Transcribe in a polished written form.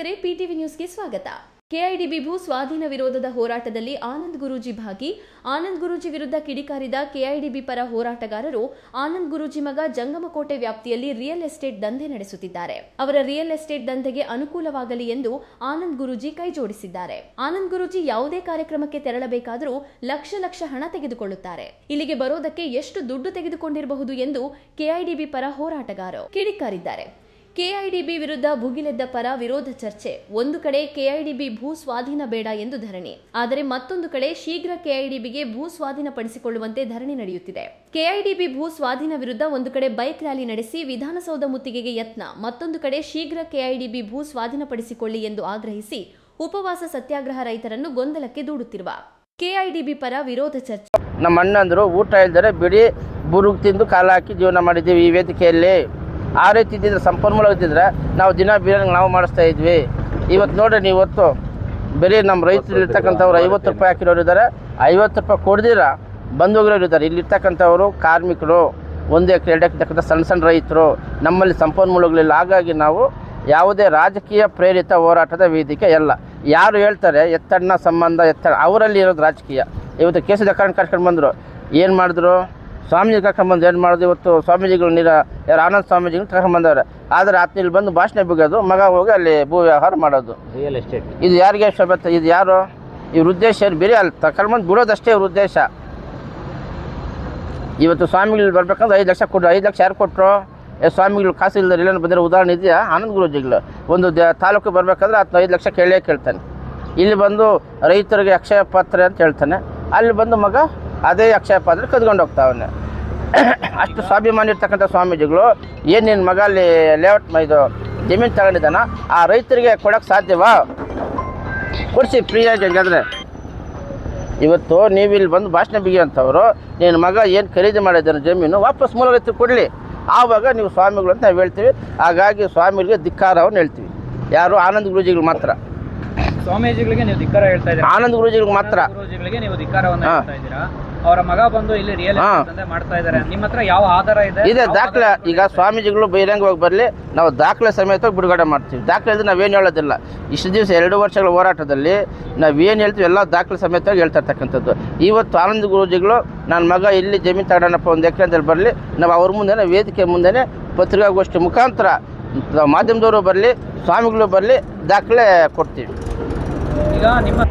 ವೀಕ್ಷಕರೇ, ಪಿಟಿವಿ ನ್ಯೂಸ್ಗೆ ಸ್ವಾಗತ. ಕೆಐಡಿಬಿ ಭೂ ಸ್ವಾಧೀನ ವಿರೋಧದ ಹೋರಾಟದಲ್ಲಿ ಆನಂದ್ ಗುರೂಜಿ ಭಾಗಿ. ಆನಂದ್ ಗುರೂಜಿ ವಿರುದ್ಧ ಕಿಡಿಕಾರಿದ ಕೆಐಡಿಬಿ ಪರ ಹೋರಾಟಗಾರರು ಆನಂದ್ ಗುರೂಜಿ ಮಗ ಜಂಗಮಕೋಟೆ ವ್ಯಾಪ್ತಿಯಲ್ಲಿ ರಿಯಲ್ ಎಸ್ಟೇಟ್ ದಂಧೆ ನಡೆಸುತ್ತಿದ್ದಾರೆ. ಅವರ ರಿಯಲ್ ಎಸ್ಟೇಟ್ ದಂಧೆಗೆ ಅನುಕೂಲವಾಗಲಿ ಎಂದು ಆನಂದ್ ಗುರೂಜಿ ಕೈಜೋಡಿಸಿದ್ದಾರೆ. ಆನಂದ್ ಗುರೂಜಿ ಯಾವುದೇ ಕಾರ್ಯಕ್ರಮಕ್ಕೆ ತೆರಳಬೇಕಾದರೂ ಲಕ್ಷ ಹಣ ತೆಗೆದುಕೊಳ್ಳುತ್ತಾರೆ. ಇಲ್ಲಿಗೆ ಬರೋದಕ್ಕೆ ಎಷ್ಟು ದುಡ್ಡು ತೆಗೆದುಕೊಂಡಿರಬಹುದು ಎಂದು ಕೆಐಡಿಬಿ ಪರ ಹೋರಾಟಗಾರರು ಕಿಡಿಕಾರಿದ್ದಾರೆ. ಕೆಐಡಿಬಿ ವಿರುದ್ಧ ಭುಗಿಲೆದ್ದ ಪರ ವಿರೋಧ ಚರ್ಚೆ. ಒಂದು ಕಡೆ ಕೆಐಡಿಬಿ ಭೂ ಸ್ವಾಧೀನ ಬೇಡ ಎಂದು ಧರಣಿ, ಆದರೆ ಮತ್ತೊಂದು ಕಡೆ ಶೀಘ್ರ ಕೆಐಡಿಬಿಗೆ ಭೂ ಸ್ವಾಧೀನಪಡಿಸಿಕೊಳ್ಳುವಂತೆ ಧರಣಿ ನಡೆಯುತ್ತಿದೆ. ಕೆಐಡಿಬಿ ಭೂ ಸ್ವಾಧೀನ ವಿರುದ್ಧ ಒಂದು ಕಡೆ ಬೈಕ್ ರ್ಯಾಲಿ ನಡೆಸಿ ವಿಧಾನಸೌಧ ಮುತ್ತಿಗೆಗೆ ಯತ್ನ, ಮತ್ತೊಂದು ಕಡೆ ಶೀಘ್ರ ಕೆಐಡಿಬಿ ಭೂ ಸ್ವಾಧೀನಪಡಿಸಿಕೊಳ್ಳಿ ಎಂದು ಆಗ್ರಹಿಸಿ ಉಪವಾಸ ಸತ್ಯಾಗ್ರಹ ರೈತರನ್ನು ಗೊಂದಲಕ್ಕೆ ದೂಡುತ್ತಿರುವ ಕೆಐಡಿಬಿ ಪರ ವಿರೋಧ ಚರ್ಚೆ. ನಮ್ಮ ಅಣ್ಣಂದರು ಊಟ ಇಲ್ಲದರೆ ಬಿಡಿ ಬುರುಗು ತಿಂದು ಕಾಲ ಹಾಕಿ ಜೀವನ ಮಾಡಿದ್ದೀವಿ ಈ ವೇದಿಕೆಯಲ್ಲಿ. ಆ ರೀತಿ ಇದ್ದಿದ್ರೆ ಸಂಪನ್ಮೂಲ ಇದ್ದಿದ್ರೆ ನಾವು ದಿನ ಬಿರಿಯಾನಿ ನಾವು ಮಾಡಿಸ್ತಾ ಇದ್ವಿ. ಇವತ್ತು ನೋಡ್ರಿ, ನೀವು ಇವತ್ತು ಬರೀ ನಮ್ಮ ರೈತರಲ್ಲಿರ್ತಕ್ಕಂಥವ್ರು 50 ರೂಪಾಯಿ ಹಾಕಿರೋರು ಇದ್ದಾರೆ, 50 ರೂಪಾಯಿ ಕೊಡ್ದಿರ ಬಂದೋಗಿರೋರು ಇದ್ದಾರೆ. ಇಲ್ಲಿರ್ತಕ್ಕಂಥವರು ಕಾರ್ಮಿಕರು, 1 ಎಕರೆ 2 ಎಕರೆ ಸಣ್ಣ ರೈತರು, ನಮ್ಮಲ್ಲಿ ಸಂಪನ್ಮೂಲಗಳಿಲ್ಲ. ಹಾಗಾಗಿ ನಾವು ಯಾವುದೇ ರಾಜಕೀಯ ಪ್ರೇರಿತ ಹೋರಾಟದ ವೇದಿಕೆ ಎಲ್ಲ. ಯಾರು ಹೇಳ್ತಾರೆ ಎತ್ತಣ್ಣ ಸಂಬಂಧ ಅವರಲ್ಲಿ ಇರೋದು ರಾಜಕೀಯ. ಇವತ್ತು ಕೇಸದ ಕಾರಣ ಕರ್ಕೊಂಡು ಬಂದರು, ಏನು ಮಾಡಿದ್ರು? ಸ್ವಾಮೀಜಿ ಕರ್ಕೊಂಡ್ಬಂದು ಏನು ಮಾಡೋದು? ಇವತ್ತು ಸ್ವಾಮೀಜಿಗಳು ಯಾರು ಆನಂದ್ ಸ್ವಾಮೀಜಿಗಳು ಕರ್ಕೊಂಡ್ಬಂದವ್ರೆ. ಆದರೆ ಇಲ್ಲಿ ಬಂದು ಭಾಷಣ ಬಿಗೋದು, ಮಗ ಹೋಗಿ ಅಲ್ಲಿ ಭೂ ವ್ಯವಹಾರ ಮಾಡೋದು, ರಿಯಲ್ ಎಸ್ಟೇಟ್. ಇದು ಯಾರಿಗೆ ಶೋಭೆ? ಇದು ಯಾರು? ಇವ್ರ ಉದ್ದೇಶ ಏನು? ಬೇರೆ ಅಲ್ಲಿ ತಗೊಂಡ್ಬಂದು ಬಿಡೋದಷ್ಟೇ ಇವ್ರ ಉದ್ದೇಶ. ಇವತ್ತು ಸ್ವಾಮಿಗಳು ಬರ್ಬೇಕಂದ್ರೆ 5 ಲಕ್ಷ ಕೊಟ್ಟರು. 5 ಲಕ್ಷ ಯಾರು ಕೊಟ್ಟರು? ಸ್ವಾಮಿಗಳು ಕಾಸು ಇಲ್ಲದ್ರೆ ಎಲ್ಲರೂ ಬಂದಿರೋ ಉದಾಹರಣೆ ಇದೆಯಾ? ಆನಂದ್ ಗುರೂಜಿಗಳು ಒಂದು ತಾಲೂಕು ಬರಬೇಕಾದ್ರೆ 5 ಲಕ್ಷ ಕೇಳ್ತಾನೆ. ಇಲ್ಲಿ ಬಂದು ರೈತರಿಗೆ ಅಕ್ಷಯ ಪಾತ್ರ ಅಂತ ಹೇಳ್ತಾನೆ, ಅಲ್ಲಿ ಬಂದು ಮಗ ಅದೇ ಅಕ್ಷಯ ಪಾತ್ರ ಕದ್ಕೊಂಡು ಹೋಗ್ತಾವನೆ. ಅಷ್ಟು ಸ್ವಾಭಿಮಾನಿ ಇರ್ತಕ್ಕಂಥ ಸ್ವಾಮೀಜಿಗಳು ಏನೇನು ಮಗ ಅಲ್ಲಿ ಲೇಔಟ್ ಇದು ಜಮೀನು ತಗೊಂಡಿದ್ದಾನ ಆ ರೈತರಿಗೆ ಕೊಡೋಕ್ಕೆ ಸಾಧ್ಯವಾ? ಕೊಡಿಸಿ ಫ್ರೀಯಾಗಿ. ಹಂಗಾದ್ರೆ ಇವತ್ತು ನೀವು ಇಲ್ಲಿ ಬಂದು ಭಾಷಣ ಬಿಗಿಯಂಥವ್ರು, ನಿನ್ನ ಮಗ ಏನು ಖರೀದಿ ಮಾಡಿದ್ದಾನೆ ಜಮೀನು ವಾಪಸ್ ಮೂಲ ರೈತರು ಕೊಡಲಿ, ಆವಾಗ ನೀವು ಸ್ವಾಮಿಗಳು ಅಂತ ನಾವು ಹೇಳ್ತೀವಿ. ಹಾಗಾಗಿ ಸ್ವಾಮಿಗಳಿಗೆ ಧಿಕ್ಕಾರವನ್ನು ಹೇಳ್ತೀವಿ. ಯಾರು? ಆನಂದ್ ಗುರೂಜಿಗಳು ಮಾತ್ರ. ಸ್ವಾಮೀಜಿಗಳಿಗೆ ನೀವು ಧಿಕ್ಕಾರ ಹೇಳ್ತಾ ಇದ್ದೀರಾ? ಆನಂದ್ ಗುರೂಜಿಗಳಿಗೆ ಮಾತ್ರ. ಗುರೂಜಿಗಳಿಗೆ ನೀವು ಧಿಕ್ಕಾರವನ್ನು ಹೇಳ್ತಾ ಇದ್ದೀರಾ? ಅವರ ಮಗ ಬಂದು ಇಲ್ಲಿ ರಿಯಲ್ ಎಸ್ಟೇಟ್ ಮಾಡ್ತಾ ಇದ್ದಾರೆ, ನಿಮ್ಮ ಹತ್ರ ಯಾವ ಆಧಾರ ಇದೆ? ಇದೆ ದಾಖಲೆ. ಈಗ ಸ್ವಾಮೀಜಿಗಳು ಬಹಿರಂಗವಾಗಿ ಬರಲಿ, ನಾವು ದಾಖಲೆ ಸಮೇತ ಬಿಡುಗಡೆ ಮಾಡ್ತೀವಿ. ದಾಖಲೆ ಇದ್ರೆ ನಾವೇನು ಹೇಳೋದಿಲ್ಲ. ಇಷ್ಟು ದಿವಸ 2 ವರ್ಷಗಳ ಹೋರಾಟದಲ್ಲಿ ನಾವೇನು ಹೇಳ್ತೀವಿ ಎಲ್ಲ ದಾಖಲೆ ಸಮೇತವಾಗಿ ಹೇಳ್ತಾ ಇರ್ತಕ್ಕಂಥದ್ದು. ಇವತ್ತು ಆನಂದ್ ಗುರೂಜಿಗಳು ನನ್ನ ಮಗ ಇಲ್ಲಿ ಜಮೀನು ತಗೊಂಡನಪ್ಪ 1 ಎಕರೆ ಅಂತ ಬರಲಿ, ನಾವು ಅವ್ರ ಮುಂದೆ ವೇದಿಕೆ ಮುಂದೆ ಪತ್ರಿಕಾಗೋಷ್ಠಿ ಮುಖಾಂತರ ಮಾಧ್ಯಮದವರು ಬರಲಿ, ಸ್ವಾಮಿಗಳು ಬರಲಿ, ದಾಖಲೆ ಕೊಡ್ತೀವಿ. ಈಗ ನಿಮ್ಮ